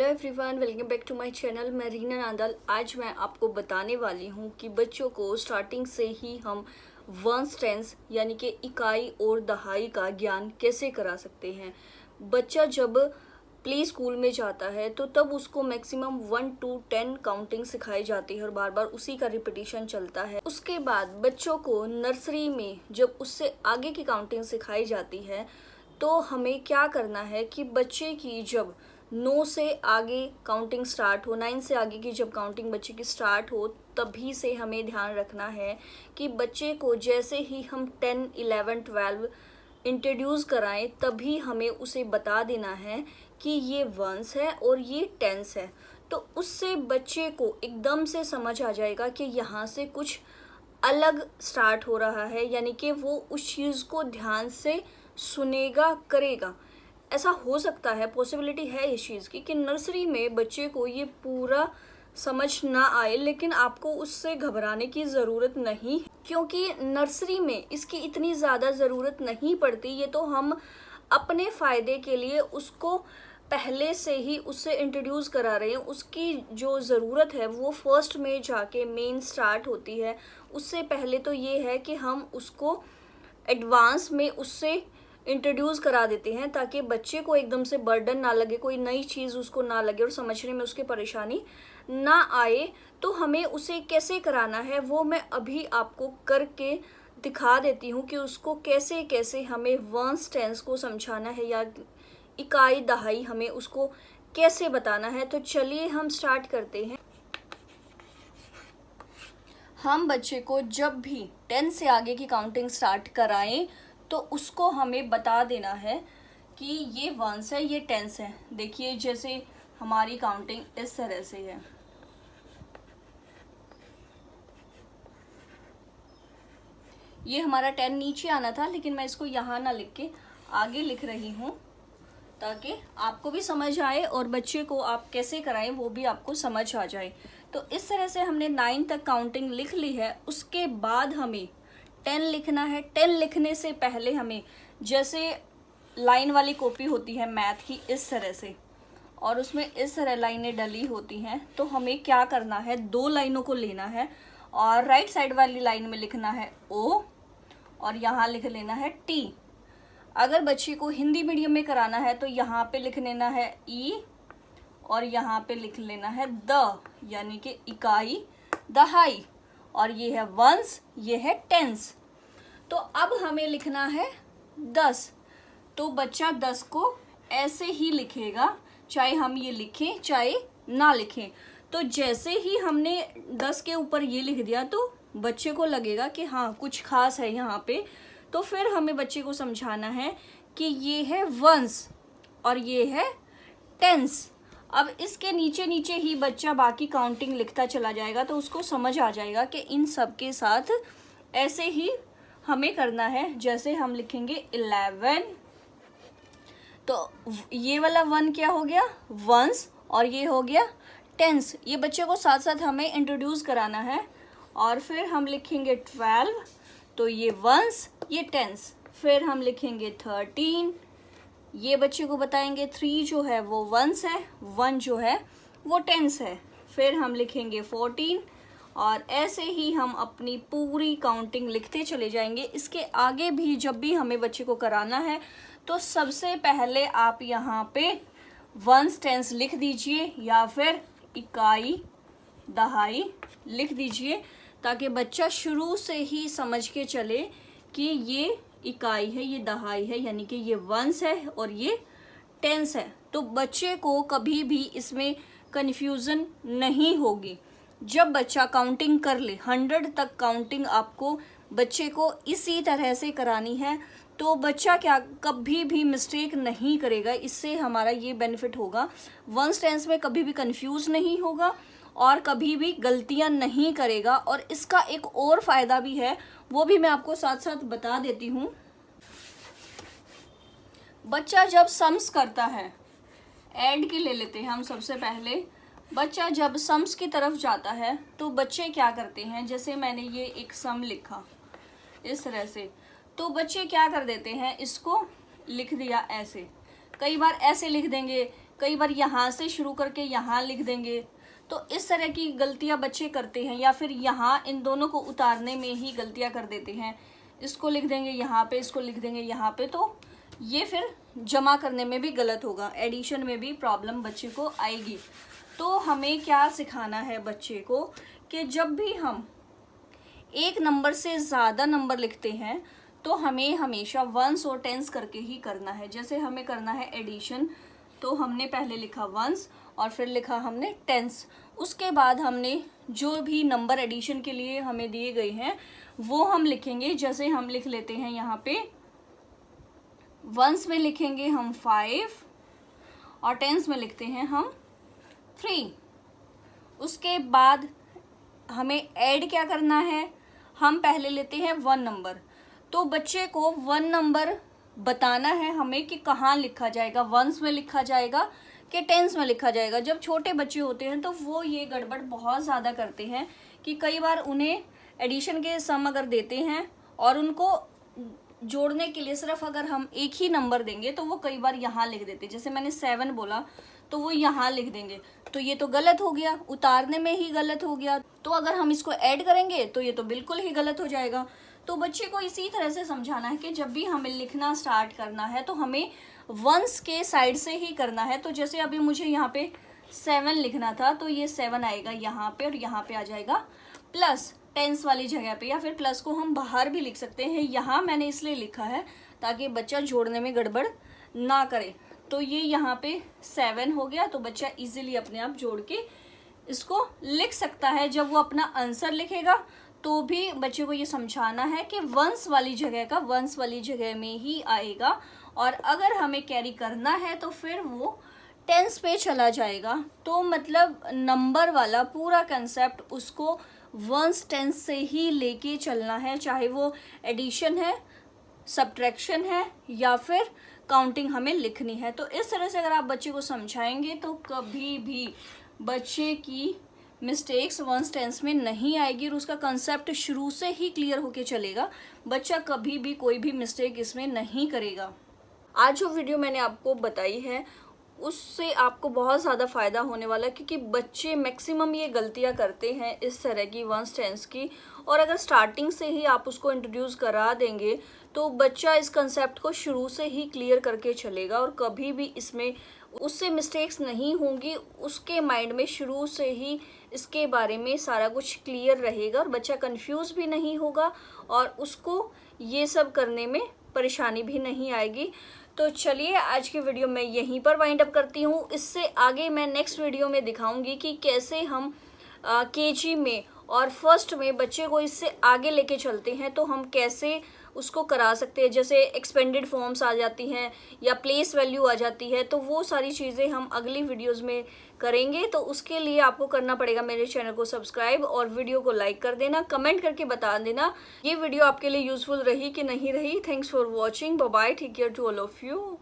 Hello everyone, welcome back to my channel. मैं रीना नांदल। आज मैं आपको बताने वाली हूँ कि बच्चों को स्टार्टिंग से ही हम वंस टेंस यानी कि इकाई और दहाई का ज्ञान कैसे करा सकते हैं। बच्चा जब प्ले स्कूल में जाता है तो तब उसको मैक्सिमम 1 to 10 काउंटिंग सिखाई जाती है और बार बार उसी का रिपीटिशन चलता है। उसके बाद बच्चों को नर्सरी में जब उससे आगे की काउंटिंग सिखाई जाती है तो हमें क्या करना है कि बच्चे की जब 9 से आगे काउंटिंग स्टार्ट हो, 9 से आगे की जब काउंटिंग बच्चे की स्टार्ट हो, तभी से हमें ध्यान रखना है कि बच्चे को जैसे ही हम 10, 11, 12 इंट्रोड्यूस कराएं तभी हमें उसे बता देना है कि ये वंस है और ये टेंस है। तो उससे बच्चे को एकदम से समझ आ जाएगा कि यहाँ से कुछ अलग स्टार्ट हो रहा है, यानी कि वो उस चीज़ को ध्यान से सुनेगा, करेगा। ऐसा हो सकता है, पॉसिबिलिटी है इस चीज़ की कि नर्सरी में बच्चे को ये पूरा समझ ना आए, लेकिन आपको उससे घबराने की ज़रूरत नहीं, क्योंकि नर्सरी में इसकी इतनी ज़्यादा ज़रूरत नहीं पड़ती। ये तो हम अपने फ़ायदे के लिए उसको पहले से ही उससे इंट्रोड्यूस करा रहे हैं। उसकी जो ज़रूरत है वो फर्स्ट में जाके मेन स्टार्ट होती है। उससे पहले तो ये है कि हम उसको एडवांस में उससे इंट्रोड्यूस करा देते हैं ताकि बच्चे को एकदम से बर्डन ना लगे, कोई नई चीज़ उसको ना लगे और समझने में उसकी परेशानी ना आए। तो हमें उसे कैसे कराना है वो मैं अभी आपको करके दिखा देती हूँ कि उसको कैसे कैसे हमें वंस टेंस को समझाना है या इकाई दहाई हमें उसको कैसे बताना है। तो चलिए हम स्टार्ट करते हैं। हम बच्चे को जब भी 10 से आगे की काउंटिंग स्टार्ट कराएं तो उसको हमें बता देना है कि ये वंस है, ये टेंस है। देखिए जैसे हमारी काउंटिंग इस तरह से है। ये हमारा 10 नीचे आना था, लेकिन मैं इसको यहाँ ना लिख के आगे लिख रही हूँ ताकि आपको भी समझ आए और बच्चे को आप कैसे कराएं वो भी आपको समझ आ जाए। तो इस तरह से हमने 9 तक काउंटिंग लिख ली है। उसके बाद हमें 10 लिखना है। 10 लिखने से पहले हमें, जैसे लाइन वाली कॉपी होती है मैथ की इस तरह से, और उसमें इस तरह लाइनें डली होती हैं, तो हमें क्या करना है, 2 लाइनों को लेना है और राइट साइड वाली लाइन में लिखना है ओ और यहाँ लिख लेना है टी। अगर बच्चे को हिंदी मीडियम में कराना है तो यहाँ पे लिख लेना है ई और यहाँ पे लिख लेना है द, यानी कि इकाई दहाई, और ये है वंस, ये है टेंस। तो अब हमें लिखना है 10। तो बच्चा 10 को ऐसे ही लिखेगा, चाहे हम ये लिखें चाहे ना लिखें। तो जैसे ही हमने 10 के ऊपर ये लिख दिया तो बच्चे को लगेगा कि हाँ कुछ खास है यहाँ पे। तो फिर हमें बच्चे को समझाना है कि ये है वंस और ये है टेंस। अब इसके नीचे नीचे ही बच्चा बाकी काउंटिंग लिखता चला जाएगा तो उसको समझ आ जाएगा कि इन सब के साथ ऐसे ही हमें करना है। जैसे हम लिखेंगे 11, तो ये वाला 1 क्या हो गया, वंस, और ये हो गया टेंस। ये बच्चे को साथ साथ हमें इंट्रोड्यूस कराना है। और फिर हम लिखेंगे 12, तो ये वंस, ये टेंस। फिर हम लिखेंगे 13, ये बच्चे को बताएंगे 3 जो है वो वंस है, 1 जो है वो टेंस है। फिर हम लिखेंगे 14 और ऐसे ही हम अपनी पूरी काउंटिंग लिखते चले जाएंगे। इसके आगे भी जब भी हमें बच्चे को कराना है तो सबसे पहले आप यहाँ पे वंस टेंस लिख दीजिए या फिर इकाई दहाई लिख दीजिए, ताकि बच्चा शुरू से ही समझ के चले कि ये इकाई है, ये दहाई है, यानी कि ये वंस है और ये टेंस है। तो बच्चे को कभी भी इसमें कन्फ्यूज़न नहीं होगी। जब बच्चा काउंटिंग कर ले 100 तक काउंटिंग आपको बच्चे को इसी तरह से करानी है, तो बच्चा क्या कभी भी मिस्टेक नहीं करेगा। इससे हमारा ये बेनिफिट होगा, वंस टेंस में कभी भी कंफ्यूज नहीं होगा और कभी भी गलतियां नहीं करेगा। और इसका एक और फ़ायदा भी है, वो भी मैं आपको साथ साथ बता देती हूँ। बच्चा जब सम्स करता है, ऐड की ले लेते हैं हम सबसे पहले। बच्चा जब सम्स की तरफ जाता है तो बच्चे क्या करते हैं, जैसे मैंने ये एक सम लिखा इस तरह से, तो बच्चे क्या कर देते हैं, इसको लिख दिया ऐसे। कई बार ऐसे लिख देंगे, कई बार यहाँ से शुरू करके यहाँ लिख देंगे, तो इस तरह की गलतियां बच्चे करते हैं। या फिर यहाँ इन दोनों को उतारने में ही गलतियां कर देते हैं, इसको लिख देंगे यहाँ पे, इसको लिख देंगे यहाँ पे, तो ये फिर जमा करने में भी गलत होगा, एडिशन में भी प्रॉब्लम बच्चे को आएगी। तो हमें क्या सिखाना है बच्चे को कि जब भी हम एक नंबर से ज़्यादा नंबर लिखते हैं तो हमें हमेशा वंस और टेंस करके ही करना है। जैसे हमें करना है एडिशन, तो हमने पहले लिखा वंस और फिर लिखा हमने टेंस। उसके बाद हमने जो भी नंबर एडिशन के लिए हमें दिए गए हैं वो हम लिखेंगे। जैसे हम लिख लेते हैं यहाँ पे वंस में लिखेंगे हम 5 और टेंस में लिखते हैं हम 3। उसके बाद हमें ऐड क्या करना है, हम पहले लेते हैं 1 नंबर। तो बच्चे को 1 नंबर बताना है हमें कि कहाँ लिखा जाएगा, वंस में लिखा जाएगा कि टेंस में लिखा जाएगा। जब छोटे बच्चे होते हैं तो वो ये गड़बड़ बहुत ज़्यादा करते हैं कि कई बार उन्हें एडिशन के सम अगर देते हैं और उनको जोड़ने के लिए सिर्फ अगर हम एक ही नंबर देंगे तो वो कई बार यहाँ लिख देते। जैसे मैंने 7 बोला तो वो यहाँ लिख देंगे, तो ये तो गलत हो गया, उतारने में ही गलत हो गया। तो अगर हम इसको ऐड करेंगे तो ये तो बिल्कुल ही गलत हो जाएगा। तो बच्चे को इसी तरह से समझाना है कि जब भी हमें लिखना स्टार्ट करना है तो हमें वंस के साइड से ही करना है। तो जैसे अभी मुझे यहाँ पे 7 लिखना था, तो ये 7 आएगा यहाँ पे और यहाँ पे आ जाएगा प्लस टेंस वाली जगह पे, या फिर प्लस को हम बाहर भी लिख सकते हैं। यहाँ मैंने इसलिए लिखा है ताकि बच्चा जोड़ने में गड़बड़ ना करे। तो ये यहाँ पे 7 हो गया, तो बच्चा इजीली अपने आप जोड़ के इसको लिख सकता है। जब वो अपना आंसर लिखेगा तो भी बच्चे को ये समझाना है कि वंस वाली जगह का वंस वाली जगह में ही आएगा, और अगर हमें कैरी करना है तो फिर वो टेंस पे चला जाएगा। तो मतलब नंबर वाला पूरा कंसेप्ट उसको वंस टेंस से ही लेके चलना है, चाहे वो एडिशन है, सब्ट्रैक्शन है या फिर काउंटिंग हमें लिखनी है। तो इस तरह से अगर आप बच्चे को समझाएंगे तो कभी भी बच्चे की मिस्टेक्स वंस टेंस में नहीं आएगी और उसका कंसेप्ट शुरू से ही क्लियर होके चलेगा। बच्चा कभी भी कोई भी मिस्टेक इसमें नहीं करेगा। आज जो वीडियो मैंने आपको बताई है उससे आपको बहुत ज़्यादा फ़ायदा होने वाला है, क्योंकि बच्चे मैक्सिमम ये गलतियां करते हैं इस तरह की वंस टेंस की। और अगर स्टार्टिंग से ही आप उसको इंट्रोड्यूस करा देंगे तो बच्चा इस कंसेप्ट को शुरू से ही क्लियर करके चलेगा और कभी भी इसमें उससे मिस्टेक्स नहीं होंगी। उसके माइंड में शुरू से ही इसके बारे में सारा कुछ क्लियर रहेगा और बच्चा कंफ्यूज भी नहीं होगा और उसको ये सब करने में परेशानी भी नहीं आएगी। तो चलिए आज की वीडियो मैं यहीं पर वाइंड अप करती हूँ। इससे आगे मैं नेक्स्ट वीडियो में दिखाऊंगी कि कैसे हम केजी में और फर्स्ट में बच्चे को इससे आगे लेके चलते हैं, तो हम कैसे उसको करा सकते हैं। जैसे एक्सपेंडेड फॉर्म्स आ जाती हैं या प्लेस वैल्यू आ जाती है, तो वो सारी चीज़ें हम अगली वीडियोस में करेंगे। तो उसके लिए आपको करना पड़ेगा मेरे चैनल को सब्सक्राइब और वीडियो को लाइक कर देना, कमेंट करके बता देना ये वीडियो आपके लिए यूजफुल रही कि नहीं रही। Thanks for watching, bye bye, take care to all of you.